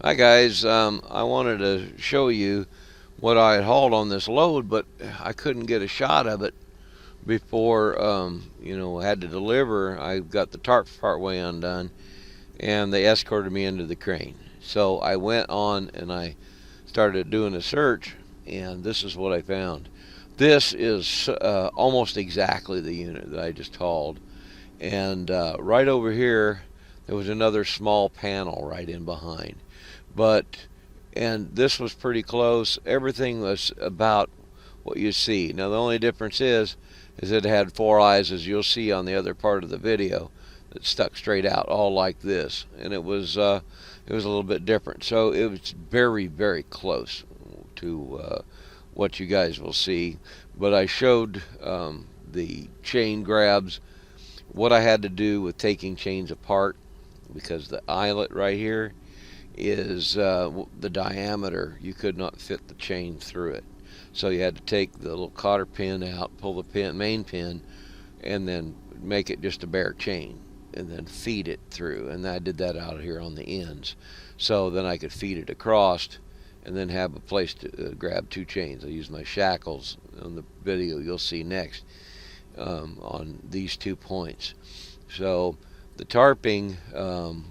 Hi guys, I wanted to show you what I had hauled on this load, but I couldn't get a shot of it before, I had to deliver. I got the tarps part way undone, and they escorted me into the crane. So I went on and I started doing a search, and this is what I found. This is almost exactly the unit that I just hauled, and right over here there was another small panel right in behind. But and this was pretty close. Everything was about what you see. Now the only difference is it had four eyes, as you'll see on the other part of the video, that stuck straight out, all like this, and it was a little bit different. So it was very, very close to what you guys will see. But I showed the chain grabs, what I had to do with taking chains apart, because the eyelet right here is the diameter. You could not fit the chain through it. So you had to take the little cotter pin out, pull the main pin, and then make it just a bare chain, and then feed it through. And I did that out here on the ends. So then I could feed it across and then have a place to grab two chains. I used my shackles on the video you'll see next on these 2 points. So the tarping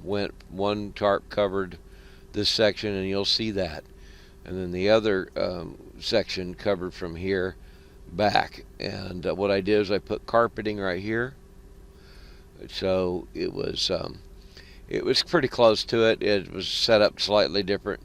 went, one tarp covered this section, and you'll see that, and then the other section covered from here back. And what I did is I put carpeting right here, so it was pretty close to it. It was set up slightly different,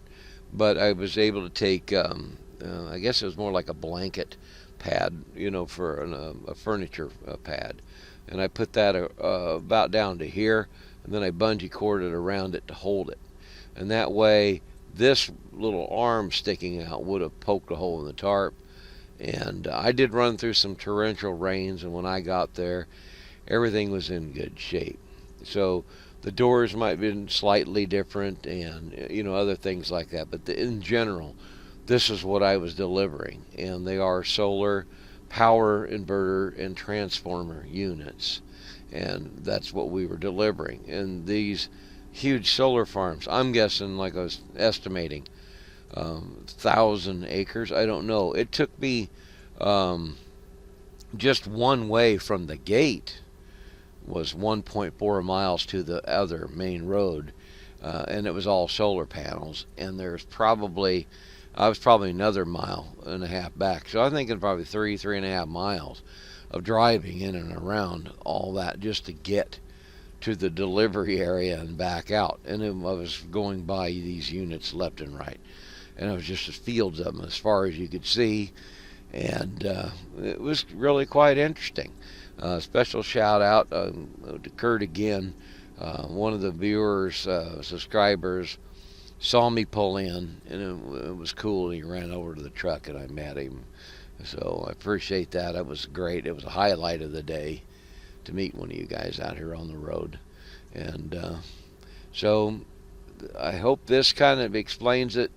but I was able to take I guess it was more like a blanket pad, for a furniture pad, and I put that about down to here, and then I bungee corded around it to hold it. And that way this little arm sticking out would have poked a hole in the tarp. And I did run through some torrential rains, and when I got there, everything was in good shape. So the doors might have been slightly different, and other things like that, but in general, this is what I was delivering. And they are solar power inverter and transformer units, and that's what we were delivering. And these huge solar farms, I'm guessing, like I was estimating, 1,000 acres. I don't know. It took me just one way from the gate was 1.4 miles to the other main road, and it was all solar panels. And I was probably another mile and a half back. So I'm thinking probably 3.5 miles of driving in and around all that just to get to the delivery area and back out. And I was going by these units left and right, and it was just fields of them as far as you could see. And it was really quite interesting. Special shout out to Kurt again. One of the viewers, subscribers, saw me pull in, and it was cool. He ran over to the truck, and I met him. So I appreciate that. It was great. It was a highlight of the day to meet one of you guys out here on the road. And so I hope this kind of explains it.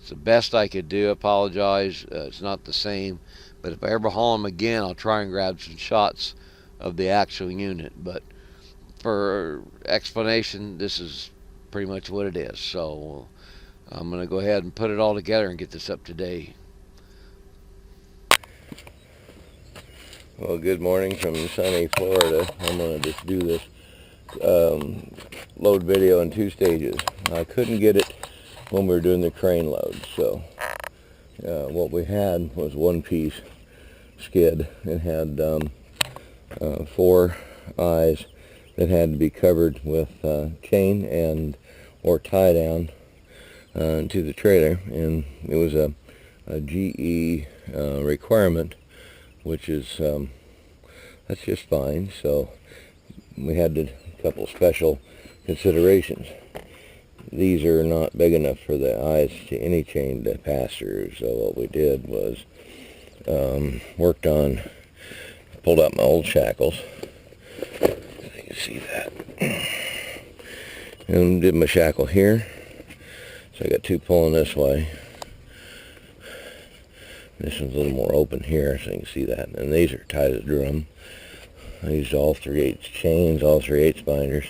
It's the best I could do. Apologize. It's not the same. But if I ever haul them again, I'll try and grab some shots of the actual unit. But for explanation, this is pretty much what it is. So I'm going to go ahead and put it all together and get this up to date. Well, good morning from sunny Florida. I'm going to just do this load video in 2 stages. I couldn't get it when we were doing the crane load, so what we had was one piece skid. It had 4 eyes that had to be covered with chain and or tie down to the trailer, and it was a GE requirement, which is that's just fine. So we had a couple special considerations. These are not big enough for the eyes to any chain to pass through. So what we did was worked on, pulled out my old shackles. You can see that, and did my shackle here. So I got 2 pulling this way. This one's a little more open here, so you can see that. And these are tight as a drum. I used all 3/8 chains, all 3/8 binders,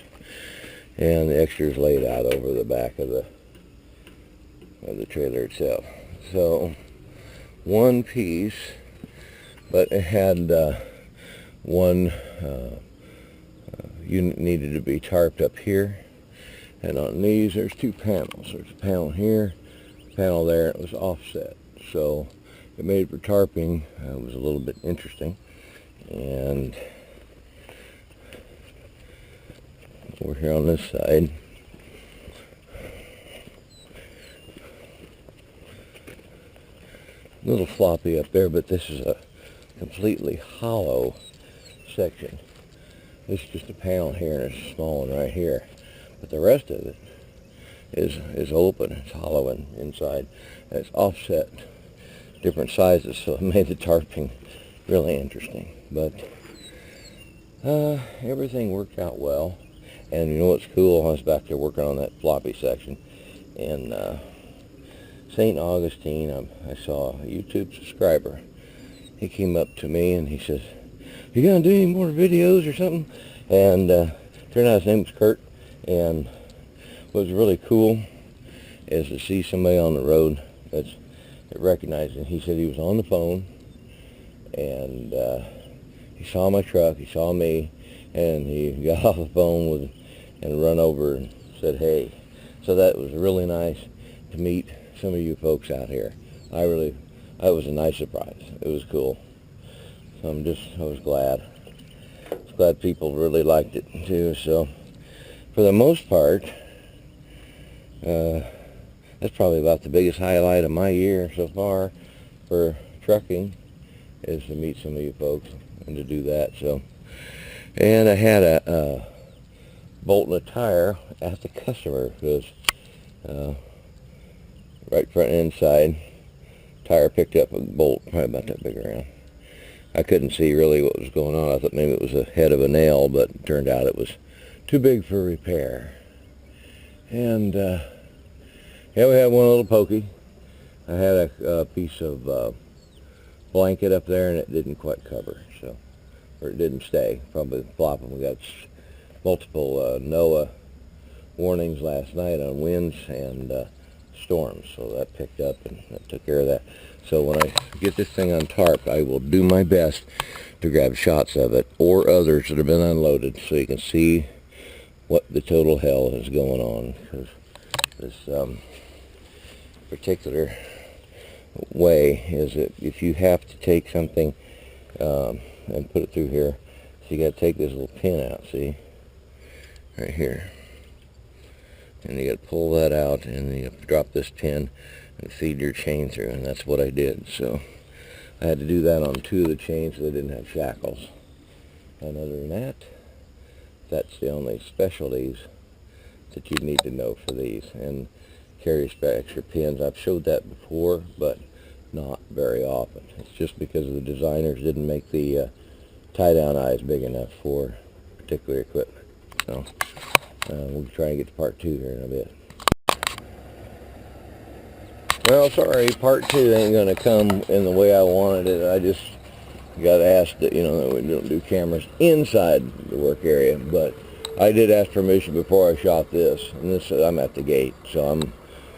and the extras laid out over the back of the of the trailer itself. So one piece, but it had one unit needed to be tarped up here, and on these there's two panels. There's a panel here, a panel there. It was offset, so it made for tarping. It was a little bit interesting. And over here on this side, a little floppy up there, but this is a completely hollow section. This is just a panel here, and it's a small one right here. But the rest of it is open. It's hollow inside. And it's offset different sizes, so it made the tarping really interesting. But everything worked out well. And you know what's cool? I was back there working on that floppy section. And St. Augustine, I saw a YouTube subscriber. He came up to me and he says, "You gonna do any more videos or something?" And turned out his name was Kurt. And what was really cool is to see somebody on the road that recognized him. He said he was on the phone, and he saw my truck, he saw me, and he got off the phone and run over and said, "Hey." So that was really nice to meet some of you folks out here. That was a nice surprise. It was cool. So I was glad. I was glad people really liked it too. So for the most part, that's probably about the biggest highlight of my year so far for trucking, is to meet some of you folks and to do that. So, and I had a bolt in a tire at the customer, because right front and inside tire picked up a bolt probably about that big around. I couldn't see really what was going on. I thought maybe it was a head of a nail, but it turned out it was too big for repair. And yeah, we had one little pokey. I had a piece of blanket up there, and it didn't quite cover, so, or it didn't stay. Probably flopping. We got multiple NOAA warnings last night on winds and storms, so that picked up and that took care of that. So when I get this thing on tarp, I will do my best to grab shots of it or others that have been unloaded, so you can see what the total hell is going on. Because this particular way is that if you have to take something and put it through here, so you got to take this little pin out, see, right here, and you got to pull that out, and you have to drop this pin and feed your chain through, and that's what I did. So I had to do that on two of the chains, so they didn't have shackles. And other than that, that's the only specialties that you need to know for these. And carry extra pins. I've showed that before, but not very often. It's just because the designers didn't make the tie-down eyes big enough for particular equipment. So we'll try and get to part 2 here in a bit. Well, sorry, part 2 ain't going to come in the way I wanted it. I just got asked that, that we don't do cameras inside the work area, but I did ask permission before I shot this, and this I'm at the gate, so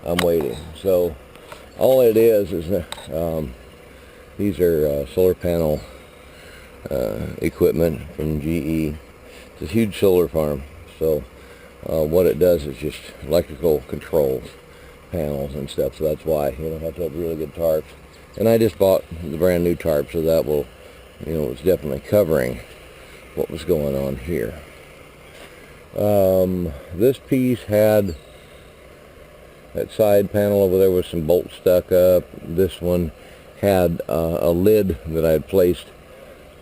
I'm waiting. So all it is these are solar panel equipment from GE. It's a huge solar farm, so what it does is just electrical controls panels and stuff, so that's why you have to have really good tarps. And I just bought the brand new tarp, so that will, it's definitely covering what was going on here. This piece had that side panel over there with some bolts stuck up. This one had a lid that I had placed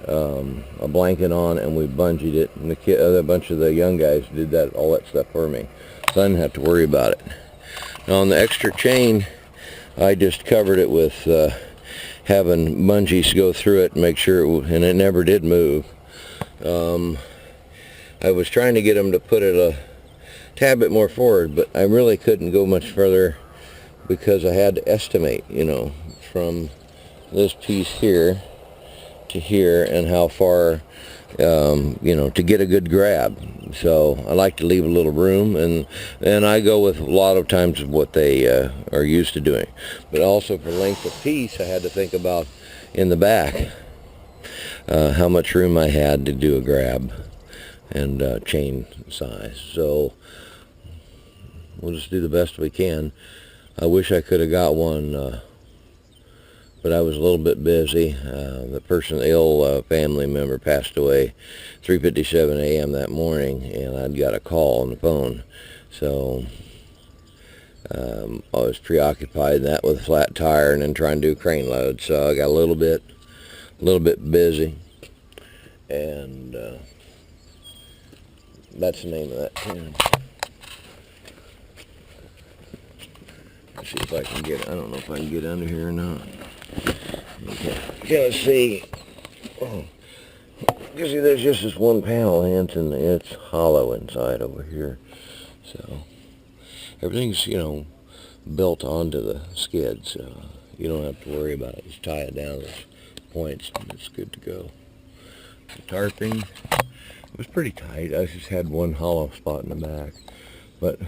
a blanket on, and we bungeed it, and a bunch of the young guys did all that stuff for me, so I didn't have to worry about it. Now on the extra chain, I just covered it with having bungees go through it and make sure and it never did move. I was trying to get them to put it a tad bit more forward, but I really couldn't go much further because I had to estimate, from this piece here to here and how far, to get a good grab, So I like to leave a little room, and I go with a lot of times what they are used to doing. But also for length of piece, I had to think about in the back how much room I had to do a grab and chain size. So we'll just do the best we can. I wish I could have got one, but I was a little bit busy. The person, the ill family member, passed away 3:57 a.m. that morning, and I'd got a call on the phone. So I was preoccupied in that with a flat tire and then trying to do crane load. So I got a little bit busy, and that's the name of that tune. Let's see if I can get, I don't know if I can get under here or not. Okay, let's see. Oh, you see, there's just this one panel, and it's hollow inside over here. So everything's, built onto the skid, so you don't have to worry about it. Just tie it down to those points, and it's good to go. The tarping was pretty tight. I just had one hollow spot in the back, but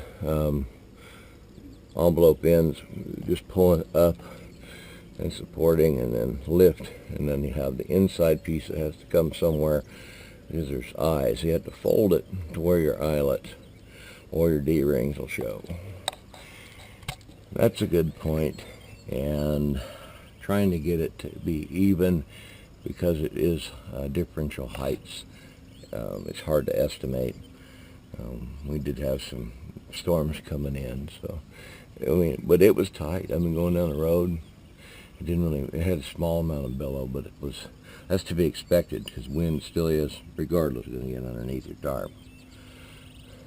envelope ends, just pulling up and supporting, and then lift, and then you have the inside piece that has to come somewhere, because there's eyes. You have to fold it to where your eyelets or your D-rings will show. That's a good point, and trying to get it to be even, because it is differential heights. It's hard to estimate. We did have some storms coming in, so but it was tight. Going down the road, it had a small amount of billow, but that's to be expected, because wind still is, regardless, going to get underneath your tarp.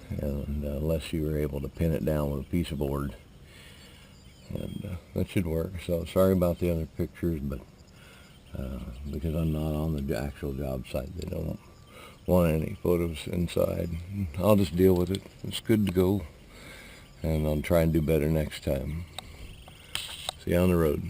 And unless you were able to pin it down with a piece of board, and that should work. So sorry about the other pictures, but because I'm not on the actual job site, they don't want any photos inside. I'll just deal with it. It's good to go, and I'll try and do better next time. See you on the road.